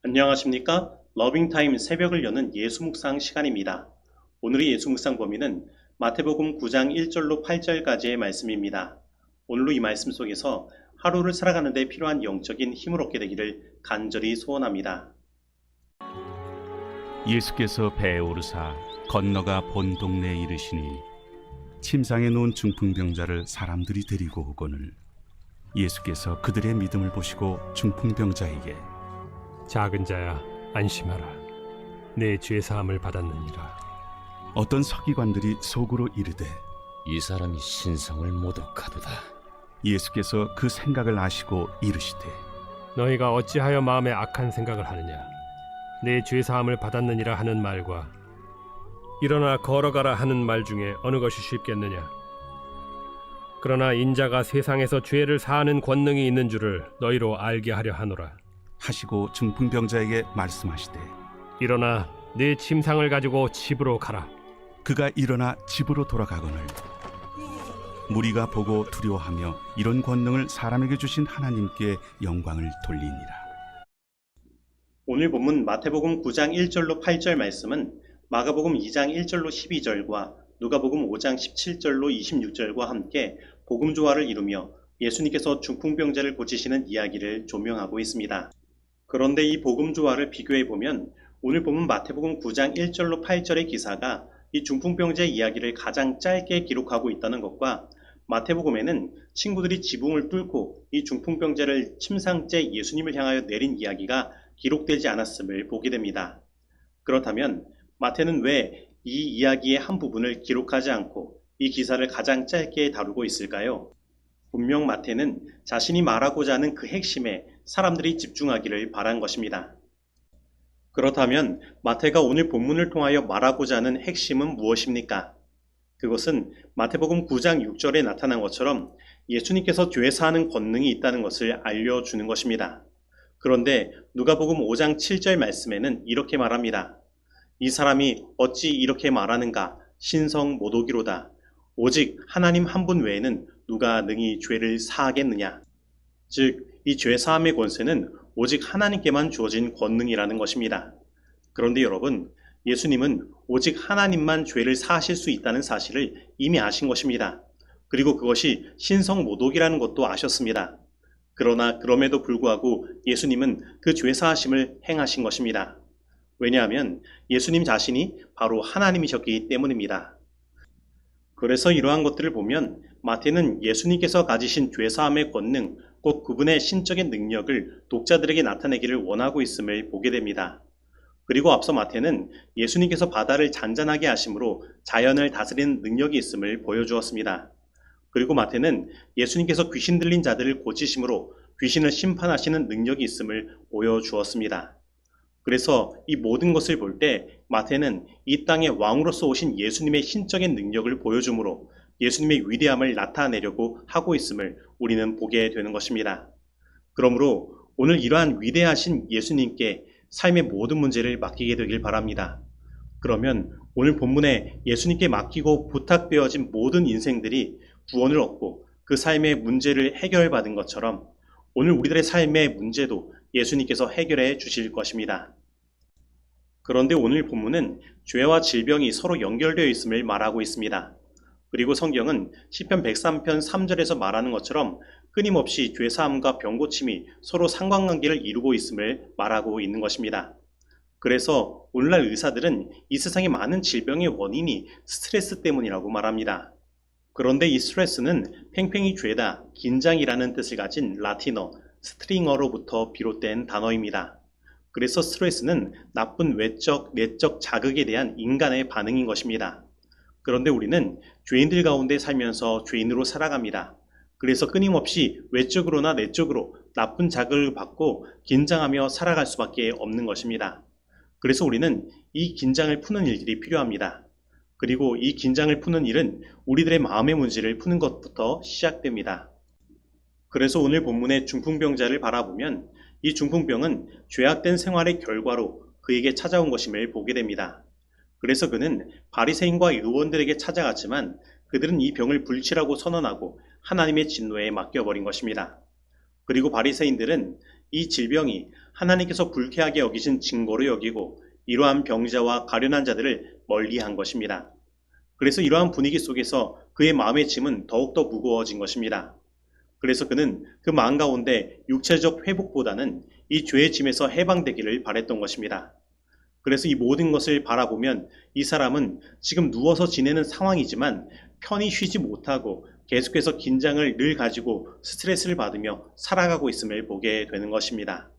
안녕하십니까? 러빙타임 새벽을 여는 예수묵상 시간입니다. 오늘의 예수묵상 범위는 마태복음 9장 1절로 8절까지의 말씀입니다. 오늘도 이 말씀 속에서 하루를 살아가는 데 필요한 영적인 힘을 얻게 되기를 간절히 소원합니다. 예수께서 배에 오르사 건너가 본 동네에 이르시니 침상에 누운 중풍병자를 사람들이 데리고 오거늘 예수께서 그들의 믿음을 보시고 중풍병자에게 작은 자야 안심하라 내 죄 사함을 받았느니라. 어떤 서기관들이 속으로 이르되 이 사람이 신성을 모독하도다. 예수께서 그 생각을 아시고 이르시되 너희가 어찌하여 마음에 악한 생각을 하느냐. 내 죄 사함을 받았느니라 하는 말과 일어나 걸어가라 하는 말 중에 어느 것이 쉽겠느냐. 그러나 인자가 세상에서 죄를 사하는 권능이 있는 줄을 너희로 알게 하려 하노라. 하시고 중풍병자에게 말씀하시되 일어나 내 침상을 가지고 집으로 가라. 그가 일어나 집으로 돌아가거늘 무리가 보고 두려워하며 이런 권능을 사람에게 주신 하나님께 영광을 돌리니라. 오늘 본문 마태복음 9장 1절로 8절 말씀은 마가복음 2장 1절로 12절과 누가복음 5장 17절로 26절과 함께 복음조화를 이루며 예수님께서 중풍병자를 고치시는 이야기를 조명하고 있습니다. 그런데 이 복음조화를 비교해보면 오늘 본문 마태복음 9장 1절로 8절의 기사가 이 중풍병자의 이야기를 가장 짧게 기록하고 있다는 것과 마태복음에는 친구들이 지붕을 뚫고 이 중풍병자를 침상째 예수님을 향하여 내린 이야기가 기록되지 않았음을 보게 됩니다. 그렇다면 마태는 왜 이 이야기의 한 부분을 기록하지 않고 이 기사를 가장 짧게 다루고 있을까요? 분명 마태는 자신이 말하고자 하는 그 핵심에 사람들이 집중하기를 바란 것입니다. 그렇다면 마태가 오늘 본문을 통하여 말하고자 하는 핵심은 무엇입니까? 그것은 마태복음 9장 6절에 나타난 것처럼 예수님께서 죄 사하는 권능이 있다는 것을 알려주는 것입니다. 그런데 누가복음 5장 7절 말씀에는 이렇게 말합니다. 이 사람이 어찌 이렇게 말하는가? 신성 모독이로다. 오직 하나님 한 분 외에는 누가 능히 죄를 사하겠느냐? 즉, 이 죄 사함의 권세는 오직 하나님께만 주어진 권능이라는 것입니다. 그런데 여러분, 예수님은 오직 하나님만 죄를 사하실 수 있다는 사실을 이미 아신 것입니다. 그리고 그것이 신성 모독이라는 것도 아셨습니다. 그러나 그럼에도 불구하고 예수님은 그 죄 사하심을 행하신 것입니다. 왜냐하면 예수님 자신이 바로 하나님이셨기 때문입니다. 그래서 이러한 것들을 보면 마태는 예수님께서 가지신 죄사함의 권능, 곧 그분의 신적인 능력을 독자들에게 나타내기를 원하고 있음을 보게 됩니다. 그리고 앞서 마태는 예수님께서 바다를 잔잔하게 하심으로 자연을 다스리는 능력이 있음을 보여주었습니다. 그리고 마태는 예수님께서 귀신 들린 자들을 고치심으로 귀신을 심판하시는 능력이 있음을 보여주었습니다. 그래서 이 모든 것을 볼 때 마태는 이 땅의 왕으로서 오신 예수님의 신적인 능력을 보여주므로 예수님의 위대함을 나타내려고 하고 있음을 우리는 보게 되는 것입니다. 그러므로 오늘 이러한 위대하신 예수님께 삶의 모든 문제를 맡기게 되길 바랍니다. 그러면 오늘 본문에 예수님께 맡기고 부탁되어진 모든 인생들이 구원을 얻고 그 삶의 문제를 해결받은 것처럼 오늘 우리들의 삶의 문제도 예수님께서 해결해 주실 것입니다. 그런데 오늘 본문은 죄와 질병이 서로 연결되어 있음을 말하고 있습니다. 그리고 성경은 시편 103편 3절에서 말하는 것처럼 끊임없이 죄사함과 병고침이 서로 상관관계를 이루고 있음을 말하고 있는 것입니다. 그래서 오늘날 의사들은 이 세상의 많은 질병의 원인이 스트레스 때문이라고 말합니다. 그런데 이 스트레스는 팽팽히 죄다, 긴장이라는 뜻을 가진 라틴어 스트링어로부터 비롯된 단어입니다. 그래서 스트레스는 나쁜 외적, 내적 자극에 대한 인간의 반응인 것입니다. 그런데 우리는 죄인들 가운데 살면서 죄인으로 살아갑니다. 그래서 끊임없이 외적으로나 내적으로 나쁜 자극을 받고 긴장하며 살아갈 수밖에 없는 것입니다. 그래서 우리는 이 긴장을 푸는 일들이 필요합니다. 그리고 이 긴장을 푸는 일은 우리들의 마음의 문제를 푸는 것부터 시작됩니다. 그래서 오늘 본문의 중풍병자를 바라보면 이 중풍병은 죄악된 생활의 결과로 그에게 찾아온 것임을 보게 됩니다. 그래서 그는 바리새인과 의원들에게 찾아갔지만 그들은 이 병을 불치라고 선언하고 하나님의 진노에 맡겨버린 것입니다. 그리고 바리새인들은 이 질병이 하나님께서 불쾌하게 여기신 징거로 여기고 이러한 병자와 가련한 자들을 멀리한 것입니다. 그래서 이러한 분위기 속에서 그의 마음의 짐은 더욱더 무거워진 것입니다. 그래서 그는 그 마음 가운데 육체적 회복보다는 이 죄의 짐에서 해방되기를 바랬던 것입니다. 그래서 이 모든 것을 바라보면 이 사람은 지금 누워서 지내는 상황이지만 편히 쉬지 못하고 계속해서 긴장을 늘 가지고 스트레스를 받으며 살아가고 있음을 보게 되는 것입니다.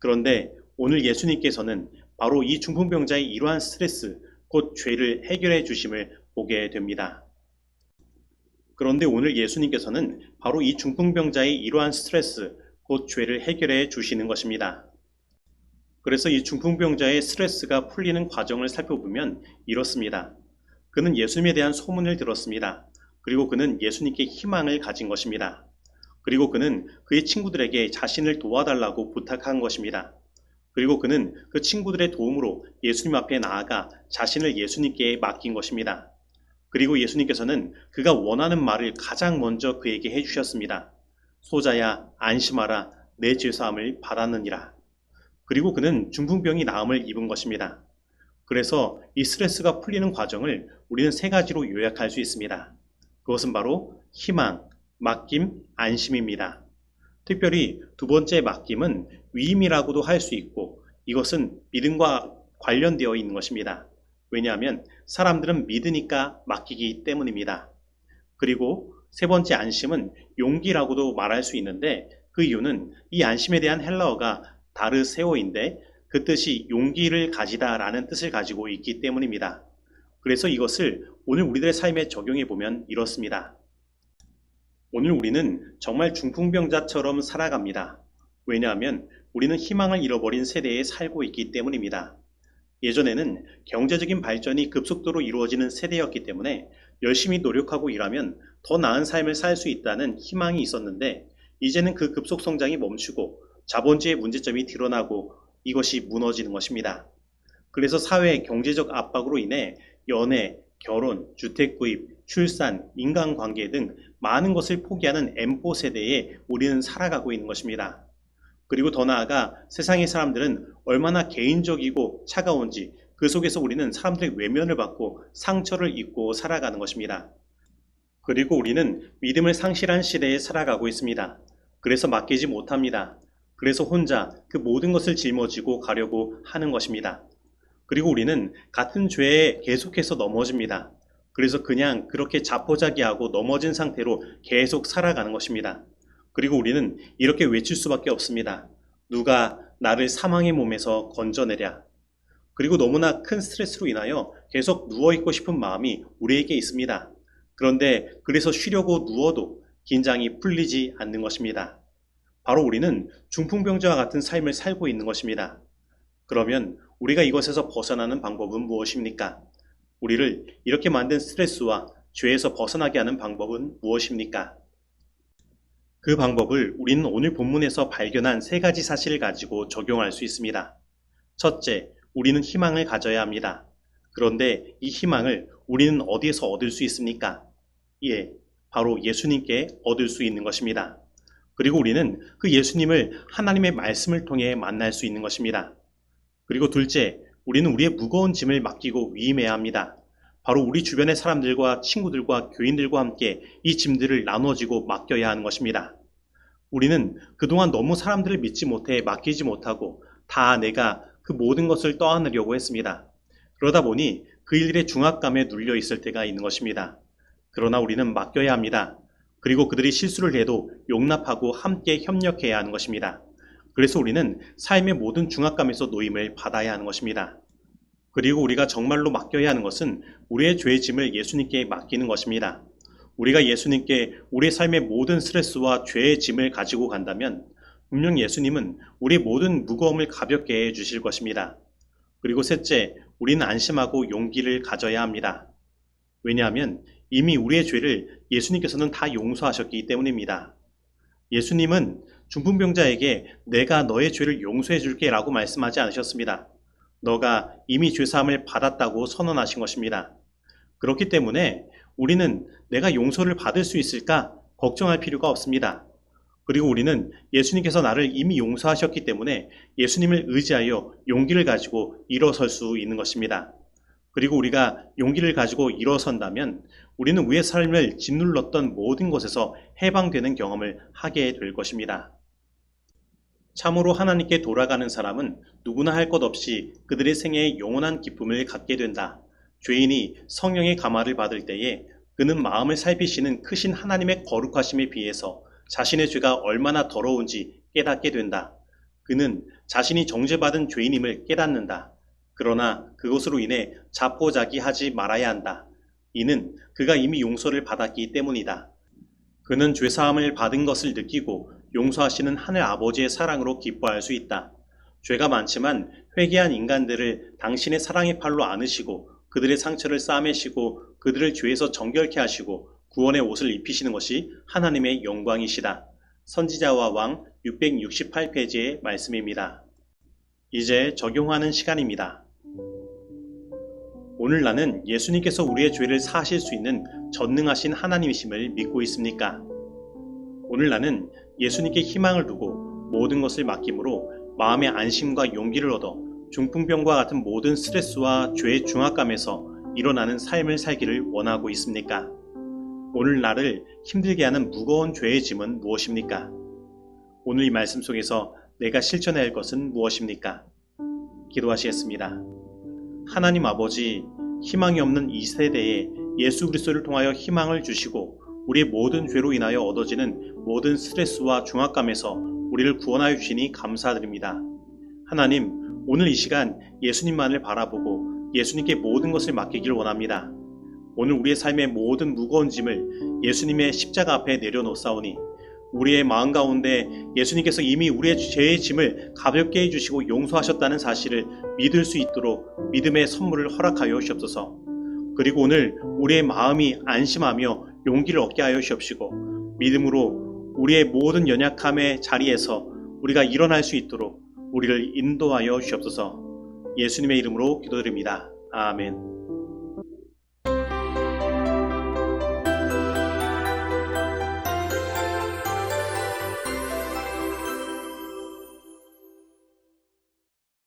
그런데 오늘 예수님께서는 바로 이 중풍병자의 이러한 스트레스, 곧 죄를 해결해 주심을 보게 됩니다. 그런데 오늘 예수님께서는 바로 이 중풍병자의 이러한 스트레스, 곧 죄를 해결해 주시는 것입니다. 그래서 이 중풍병자의 스트레스가 풀리는 과정을 살펴보면 이렇습니다. 그는 예수님에 대한 소문을 들었습니다. 그리고 그는 예수님께 희망을 가진 것입니다. 그리고 그는 그의 친구들에게 자신을 도와달라고 부탁한 것입니다. 그리고 그는 그 친구들의 도움으로 예수님 앞에 나아가 자신을 예수님께 맡긴 것입니다. 그리고 예수님께서는 그가 원하는 말을 가장 먼저 그에게 해주셨습니다. 소자야, 안심하라, 내 죄사함을 받았느니라. 그리고 그는 중풍병이 나음을 입은 것입니다. 그래서 이 스트레스가 풀리는 과정을 우리는 세 가지로 요약할 수 있습니다. 그것은 바로 희망, 맡김, 안심입니다. 특별히 두 번째 맡김은 위임이라고도 할 수 있고 이것은 믿음과 관련되어 있는 것입니다. 왜냐하면 사람들은 믿으니까 맡기기 때문입니다. 그리고 세 번째 안심은 용기라고도 말할 수 있는데 그 이유는 이 안심에 대한 헬라어가 다르세오인데 그 뜻이 용기를 가지다 라는 뜻을 가지고 있기 때문입니다. 그래서 이것을 오늘 우리들의 삶에 적용해 보면 이렇습니다. 오늘 우리는 정말 중풍병자처럼 살아갑니다. 왜냐하면 우리는 희망을 잃어버린 세대에 살고 있기 때문입니다. 예전에는 경제적인 발전이 급속도로 이루어지는 세대였기 때문에 열심히 노력하고 일하면 더 나은 삶을 살 수 있다는 희망이 있었는데 이제는 그 급속 성장이 멈추고 자본주의의 문제점이 드러나고 이것이 무너지는 것입니다. 그래서 사회의 경제적 압박으로 인해 연애, 결혼, 주택 구입, 출산, 인간관계 등 많은 것을 포기하는 M4 세대에 우리는 살아가고 있는 것입니다. 그리고 더 나아가 세상의 사람들은 얼마나 개인적이고 차가운지 그 속에서 우리는 사람들의 외면을 받고 상처를 입고 살아가는 것입니다. 그리고 우리는 믿음을 상실한 시대에 살아가고 있습니다. 그래서 맡기지 못합니다. 그래서 혼자 그 모든 것을 짊어지고 가려고 하는 것입니다. 그리고 우리는 같은 죄에 계속해서 넘어집니다. 그래서 그냥 그렇게 자포자기하고 넘어진 상태로 계속 살아가는 것입니다. 그리고 우리는 이렇게 외칠 수밖에 없습니다. 누가 나를 사망의 몸에서 건져내랴. 그리고 너무나 큰 스트레스로 인하여 계속 누워있고 싶은 마음이 우리에게 있습니다. 그런데 그래서 쉬려고 누워도 긴장이 풀리지 않는 것입니다. 바로 우리는 중풍병자와 같은 삶을 살고 있는 것입니다. 그러면 우리가 이것에서 벗어나는 방법은 무엇입니까? 우리를 이렇게 만든 스트레스와 죄에서 벗어나게 하는 방법은 무엇입니까? 그 방법을 우리는 오늘 본문에서 발견한 세 가지 사실을 가지고 적용할 수 있습니다. 첫째, 우리는 희망을 가져야 합니다. 그런데 이 희망을 우리는 어디에서 얻을 수 있습니까? 예, 바로 예수님께 얻을 수 있는 것입니다. 그리고 우리는 그 예수님을 하나님의 말씀을 통해 만날 수 있는 것입니다. 그리고 둘째, 우리는 우리의 무거운 짐을 맡기고 위임해야 합니다. 바로 우리 주변의 사람들과 친구들과 교인들과 함께 이 짐들을 나눠지고 맡겨야 하는 것입니다. 우리는 그동안 너무 사람들을 믿지 못해 맡기지 못하고 다 내가 그 모든 것을 떠안으려고 했습니다. 그러다 보니 그 일들의 중압감에 눌려 있을 때가 있는 것입니다. 그러나 우리는 맡겨야 합니다. 그리고 그들이 실수를 해도 용납하고 함께 협력해야 하는 것입니다. 그래서 우리는 삶의 모든 중압감에서 노임을 받아야 하는 것입니다. 그리고 우리가 정말로 맡겨야 하는 것은 우리의 죄의 짐을 예수님께 맡기는 것입니다. 우리가 예수님께 우리의 삶의 모든 스트레스와 죄의 짐을 가지고 간다면 분명 예수님은 우리의 모든 무거움을 가볍게 해주실 것입니다. 그리고 셋째, 우리는 안심하고 용기를 가져야 합니다. 왜냐하면 이미 우리의 죄를 예수님께서는 다 용서하셨기 때문입니다. 예수님은 중풍병자에게 내가 너의 죄를 용서해 줄게 라고 말씀하지 않으셨습니다. 너가 이미 죄사함을 받았다고 선언하신 것입니다. 그렇기 때문에 우리는 내가 용서를 받을 수 있을까 걱정할 필요가 없습니다. 그리고 우리는 예수님께서 나를 이미 용서하셨기 때문에 예수님을 의지하여 용기를 가지고 일어설 수 있는 것입니다. 그리고 우리가 용기를 가지고 일어선다면 우리는 우리의 삶을 짓눌렀던 모든 것에서 해방되는 경험을 하게 될 것입니다. 참으로 하나님께 돌아가는 사람은 누구나 할 것 없이 그들의 생애에 영원한 기쁨을 갖게 된다. 죄인이 성령의 감화를 받을 때에 그는 마음을 살피시는 크신 하나님의 거룩하심에 비해서 자신의 죄가 얼마나 더러운지 깨닫게 된다. 그는 자신이 정죄받은 죄인임을 깨닫는다. 그러나 그것으로 인해 자포자기하지 말아야 한다. 이는 그가 이미 용서를 받았기 때문이다. 그는 죄사함을 받은 것을 느끼고 용서하시는 하늘 아버지의 사랑으로 기뻐할 수 있다. 죄가 많지만 회개한 인간들을 당신의 사랑의 팔로 안으시고 그들의 상처를 싸매시고 그들을 죄에서 정결케 하시고 구원의 옷을 입히시는 것이 하나님의 영광이시다. 선지자와 왕 668페이지의 말씀입니다. 이제 적용하는 시간입니다. 오늘 나는 예수님께서 우리의 죄를 사하실 수 있는 전능하신 하나님이심을 믿고 있습니까? 오늘 나는 예수님께 희망을 두고 모든 것을 맡김으로 마음의 안심과 용기를 얻어 중풍병과 같은 모든 스트레스와 죄의 중압감에서 일어나는 삶을 살기를 원하고 있습니까? 오늘 나를 힘들게 하는 무거운 죄의 짐은 무엇입니까? 오늘 이 말씀 속에서 내가 실천해야 할 것은 무엇입니까? 기도하시겠습니다. 하나님 아버지, 희망이 없는 이 세대에 예수 그리스도를 통하여 희망을 주시고 우리의 모든 죄로 인하여 얻어지는 모든 스트레스와 중압감에서 우리를 구원하여 주시니 감사드립니다. 하나님, 오늘 이 시간 예수님만을 바라보고 예수님께 모든 것을 맡기길 원합니다. 오늘 우리의 삶의 모든 무거운 짐을 예수님의 십자가 앞에 내려놓사오니 우리의 마음 가운데 예수님께서 이미 우리의 죄의 짐을 가볍게 해주시고 용서하셨다는 사실을 믿을 수 있도록 믿음의 선물을 허락하여 주옵소서. 그리고 오늘 우리의 마음이 안심하며 용기를 얻게 하여 주옵시고 믿음으로 우리의 모든 연약함의 자리에서 우리가 일어날 수 있도록 우리를 인도하여 주옵소서. 예수님의 이름으로 기도드립니다. 아멘.